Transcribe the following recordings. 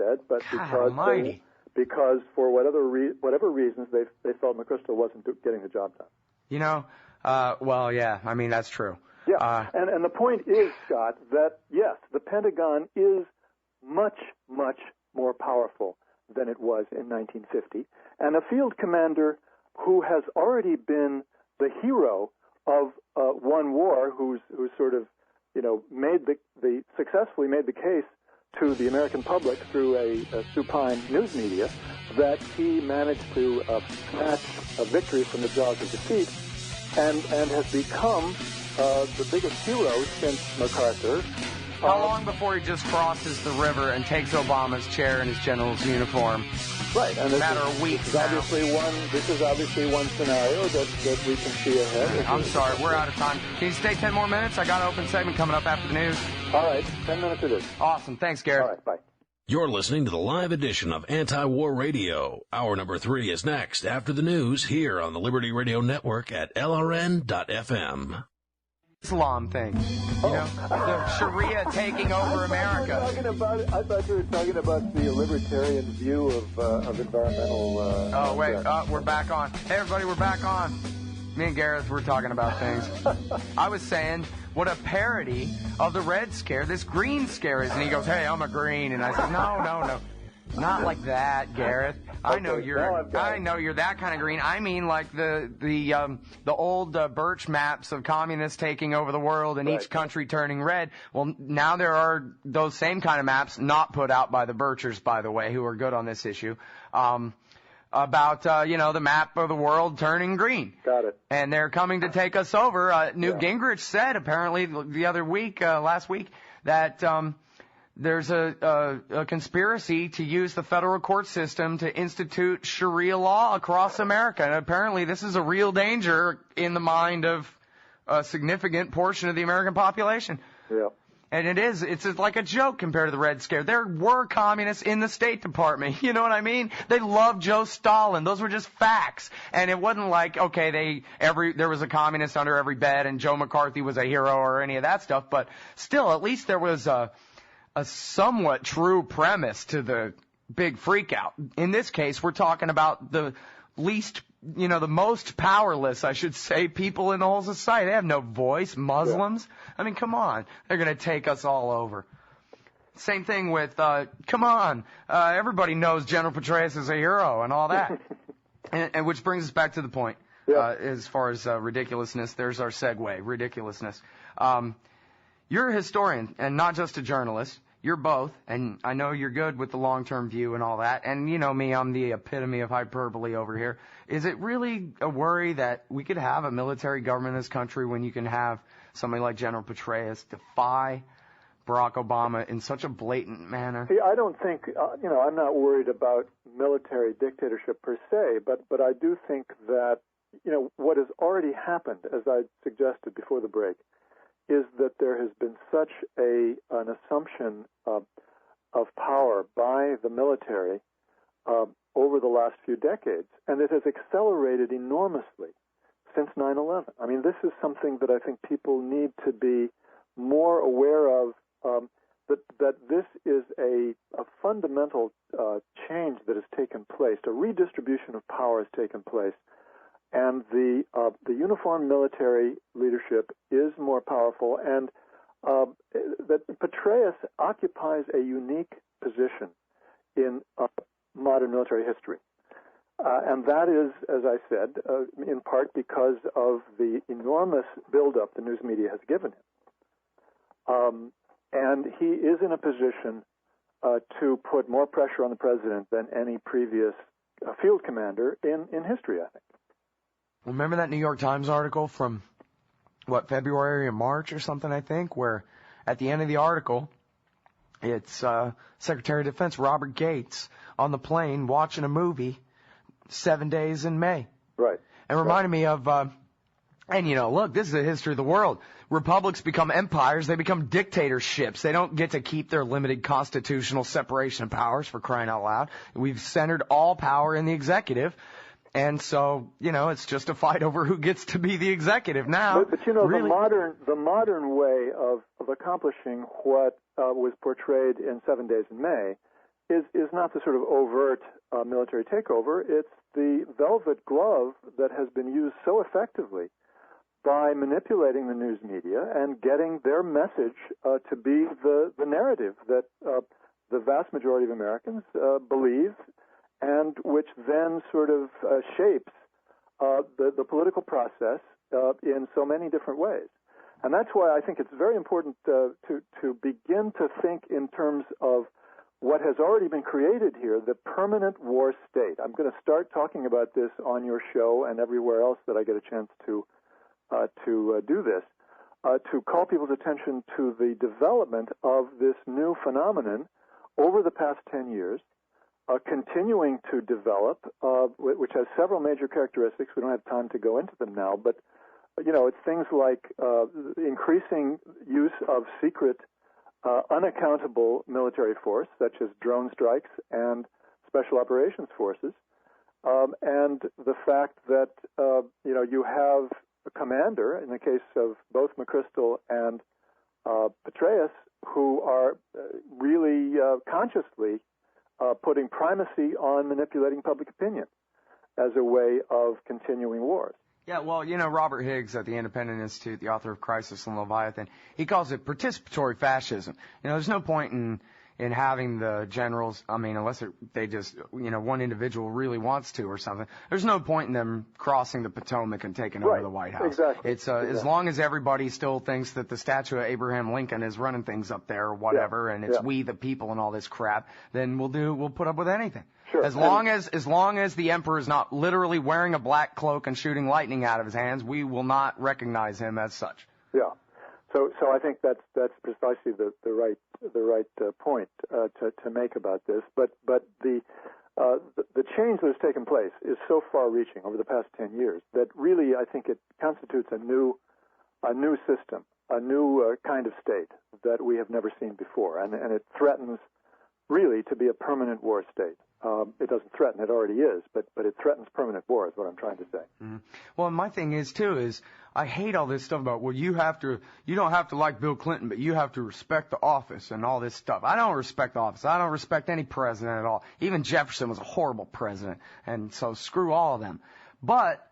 said, but God because for whatever reasons they felt McChrystal wasn't getting the job done. You know, well, yeah, I mean, that's true. Yeah, and the point is, Scott, that, yes, the Pentagon is much, much more powerful than it was in 1950, and a field commander who has already been the hero of one war, who's sort of, you know, successfully made the case to the American public through a supine news media that he managed to snatch a victory from the jaws of defeat, and has become the biggest hero since MacArthur. How long before he just crosses the river and takes Obama's chair in his general's uniform? Right, and matter of weeks. This is obviously one scenario that we can see ahead. I'm sorry, we're out of time. Can you stay 10 more minutes? I got an open segment coming up after the news. All right, 10 minutes it is. Awesome, thanks, Gareth. All right, bye. You're listening to the live edition of Antiwar Radio. Hour number 3 is next after the news here on the Liberty Radio Network at LRN.FM. Islam thing, you know, the Sharia taking over America. I thought you were talking about the libertarian view of environmental. We're back on. Hey, everybody, we're back on. Me and Gareth were talking about things. I was saying what a parody of the red scare this green scare is, and he goes, "Hey, I'm a green," and I said, "No, not like that, Gareth. I know you're that kind of green. I mean, like the old birch maps of communists taking over the world and each country turning red. Well, now there are those same kind of maps, not put out by the Birchers, by the way, who are good on this issue, about the map of the world turning green. Got it. And they're coming to take us over. Newt Gingrich said apparently the other week, last week, that there's a conspiracy to use the federal court system to institute Sharia law across America. And apparently this is a real danger in the mind of a significant portion of the American population. Yeah. And it's like a joke compared to the Red Scare. There were communists in the State Department. You know what I mean? They loved Joe Stalin. Those were just facts. And it wasn't like, okay, there was a communist under every bed and Joe McCarthy was a hero or any of that stuff. But still, at least there was a somewhat true premise to the big freakout. In this case, we're talking about the least, the most powerless, I should say, people in the whole society. They have no voice. Muslims. Yeah. I mean, come on. They're going to take us all over. Same thing with, everybody knows General Petraeus is a hero and all that. and which brings us back to the point. Yeah. As far as ridiculousness, there's our segue, ridiculousness. You're a historian and not just a journalist. You're both, and I know you're good with the long-term view and all that. And you know me, I'm the epitome of hyperbole over here. Is it really a worry that we could have a military government in this country when you can have somebody like General Petraeus defy Barack Obama in such a blatant manner? See, I don't think, I'm not worried about military dictatorship per se, but I do think that, what has already happened, as I suggested before the break, is that there has been such an assumption of power by the military over the last few decades, and it has accelerated enormously since 9/11. I mean, this is something that I think people need to be more aware of, that this is a fundamental change that has taken place. A redistribution of power has taken place. And the uniformed military leadership is more powerful, and that Petraeus occupies a unique position in modern military history. And that is, as I said, in part because of the enormous buildup the news media has given him. And he is in a position to put more pressure on the president than any previous field commander in history, I think. Remember that New York Times article from, February or March or something, I think, where at the end of the article, it's Secretary of Defense Robert Gates on the plane watching a movie, 7 days in May. Right. And reminded me of, look, this is the history of the world. Republics become empires. They become dictatorships. They don't get to keep their limited constitutional separation of powers, for crying out loud. We've centered all power in the executive. And so, it's just a fight over who gets to be the executive now. But really, the modern way of accomplishing what was portrayed in 7 Days in May is is not the sort of overt military takeover. It's the velvet glove that has been used so effectively by manipulating the news media and getting their message to be the narrative that the vast majority of Americans believe, and which then sort of shapes the political process in so many different ways. And that's why I think it's very important to begin to think in terms of what has already been created here, the permanent war state. I'm going to start talking about this on your show and everywhere else that I get a chance to do this, to call people's attention to the development of this new phenomenon over the past 10 years, continuing to develop, which has several major characteristics. We don't have time to go into them now, but it's things like increasing use of secret, unaccountable military force, such as drone strikes and special operations forces, and the fact that you have a commander, in the case of both McChrystal and Petraeus, who are really consciously putting primacy on manipulating public opinion as a way of continuing wars. Yeah, well, Robert Higgs at the Independent Institute, the author of Crisis and Leviathan, he calls it participatory fascism. There's no point in having the generals, unless they just, one individual really wants to or something. There's no point in them crossing the Potomac and taking over the White House. Exactly. It's as long as everybody still thinks that the statue of Abraham Lincoln is running things up there or whatever, and it's we the people and all this crap, then we'll put up with anything. Sure. As long as the emperor is not literally wearing a black cloak and shooting lightning out of his hands, we will not recognize him as such. Yeah. So I think that's precisely the right point to make about this. But the change that has taken place is so far-reaching over the past 10 years that really I think it constitutes a new system, a new kind of state that we have never seen before, and it threatens really to be a permanent war state. It doesn't threaten; it already is, but it threatens permanent war, is what I'm trying to say. Mm-hmm. Well, my thing is I hate all this stuff about, you don't have to like Bill Clinton, but you have to respect the office and all this stuff. I don't respect the office. I don't respect any president at all. Even Jefferson was a horrible president, and so screw all of them. But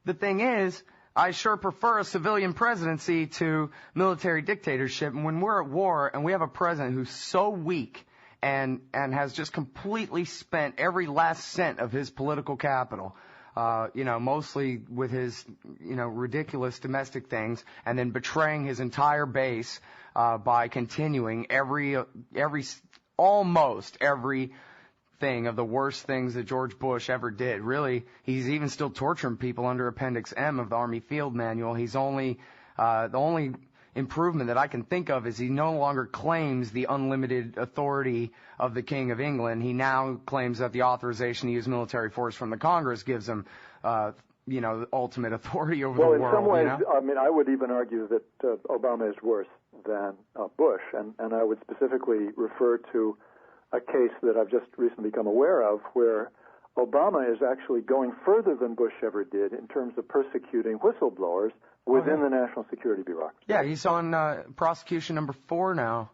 the thing is, I sure prefer a civilian presidency to military dictatorship. And when we're at war and we have a president who's so weak and has just completely spent every last cent of his political capital, mostly with his, ridiculous domestic things, and then betraying his entire base by continuing almost every thing of the worst things that George Bush ever did. Really, he's even still torturing people under Appendix M of the Army Field Manual. He's the only improvement that I can think of is he no longer claims the unlimited authority of the King of England. He now claims that the authorization to use military force from the Congress gives him, ultimate authority over the world. Well, in some ways, I would even argue that Obama is worse than Bush, and I would specifically refer to a case that I've just recently become aware of where Obama is actually going further than Bush ever did in terms of persecuting whistleblowers within the national security bureaucracy. Yeah, he's on prosecution number 4 now,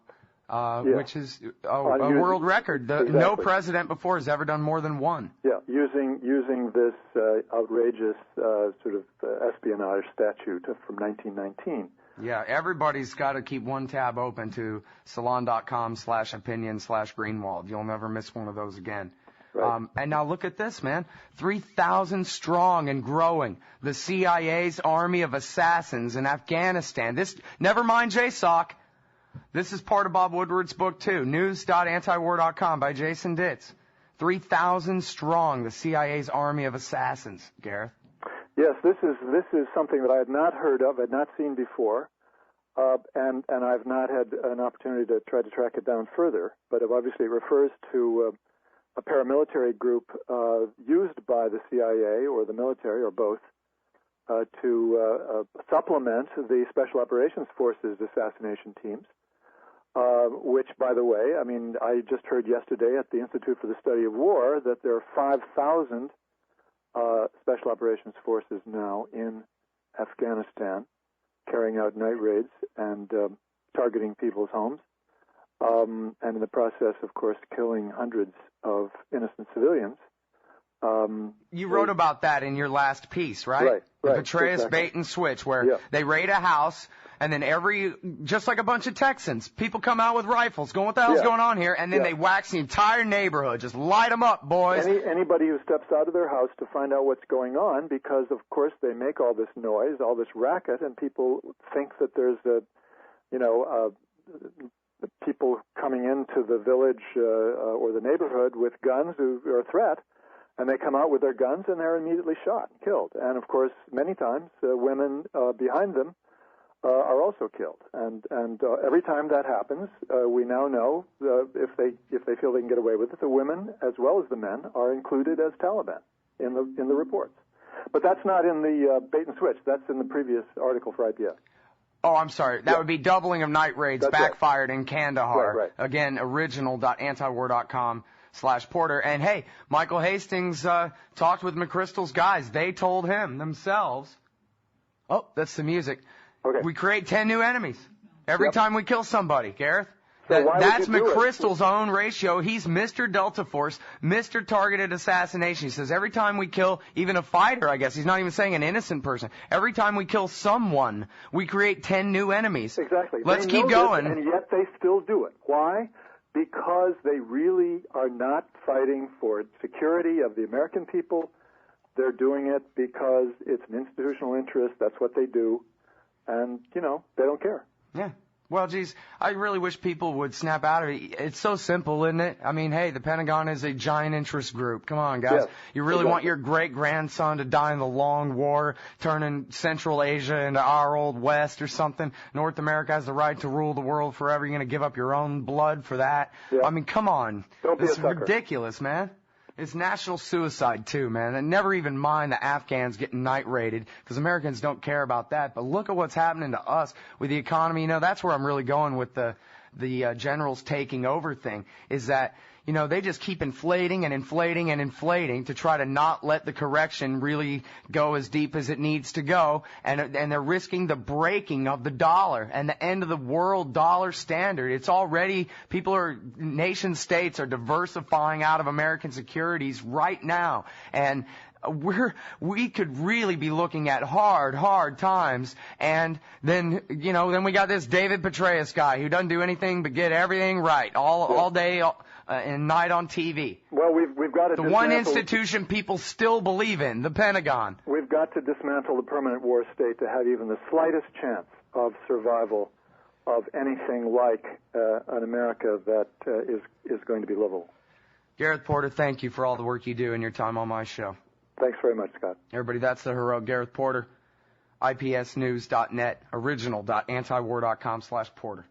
which is a world record. Exactly. No president before has ever done more than one. Yeah, using this outrageous sort of espionage statute from 1919. Yeah, everybody's got to keep one tab open to salon.com/opinion/Greenwald. You'll never miss one of those again. Right. And now look at this, man. 3,000 strong and growing. The CIA's army of assassins in Afghanistan. Never mind JSOC. This is part of Bob Woodward's book, too. News.antiwar.com by Jason Ditz. 3,000 strong, the CIA's army of assassins, Gareth. Yes, this is something that I had not heard of, had not seen before, and I've not had an opportunity to try to track it down further. But it obviously refers to a paramilitary group used by the CIA or the military or both to supplement the Special Operations Forces assassination teams, which, by the way, I just heard yesterday at the Institute for the Study of War that there are 5,000 Special Operations Forces now in Afghanistan carrying out night raids and targeting people's homes. and in the process, of course, killing hundreds of innocent civilians. You wrote about that in your last piece, right? Right. The Petraeus exactly. bait and switch, where they raid a house, and then just like a bunch of Texans, people come out with rifles, going, what the hell's going on here? And then they wax the entire neighborhood, just light them up, boys. Anybody who steps out of their house to find out what's going on, because, of course, they make all this noise, all this racket, and people think that there's people coming into the village or the neighborhood with guns who are a threat. And they come out with their guns, and they're immediately shot and killed. And, of course, many times, women behind them are also killed. And every time that happens, we now know if they feel they can get away with it, the women as well as the men are included as Taliban in the reports. But that's not in the bait and switch. That's in the previous article for IPS. Oh, I'm sorry. That would be doubling of night raids backfired in Kandahar. Right. Again, original.antiwar.com/Porter. And hey, Michael Hastings talked with McChrystal's guys. They told him themselves. Oh, that's the music. Okay. We create 10 new enemies every time we kill somebody, Gareth. So That's McChrystal's own ratio. He's Mr. Delta Force, Mr. Targeted Assassination. He says every time we kill even a fighter, I guess, he's not even saying an innocent person. Every time we kill someone, we create 10 new enemies. Exactly. Let's keep going. And yet they still do it. Why? Because they really are not fighting for security of the American people. They're doing it because it's an institutional interest. That's what they do. And, they don't care. Yeah. Well, geez, I really wish people would snap out of it. It's so simple, isn't it? I mean, hey, the Pentagon is a giant interest group. Come on, guys. Yes, You really want your great-grandson to die in the long war, turning Central Asia into our old West or something? North America has the right to rule the world forever. You're going to give up your own blood for that? Yeah. I mean, come on. Don't be a It's sucker. ridiculous, man. It's national suicide, too, man. And never even mind the Afghans getting night raided, because Americans don't care about that. But look at what's happening to us with the economy. That's where I'm really going with the generals taking over thing, is that, they just keep inflating and inflating and inflating to try to not let the correction really go as deep as it needs to go. And they're risking the breaking of the dollar and the end of the world dollar standard. It's already, nation states are diversifying out of American securities right now. And we could really be looking at hard times. And then we got this David Petraeus guy who doesn't do anything but get everything right all day and night on TV. Well, we've got to the one institution people still believe in, the Pentagon. We've got to dismantle the permanent war state to have even the slightest chance of survival of anything like an America that is going to be livable. Gareth Porter, thank you for all the work you do and your time on my show. Thanks very much, Scott. Everybody, that's the hero, Gareth Porter, IPSnews.net, original.antiwar.com/Porter.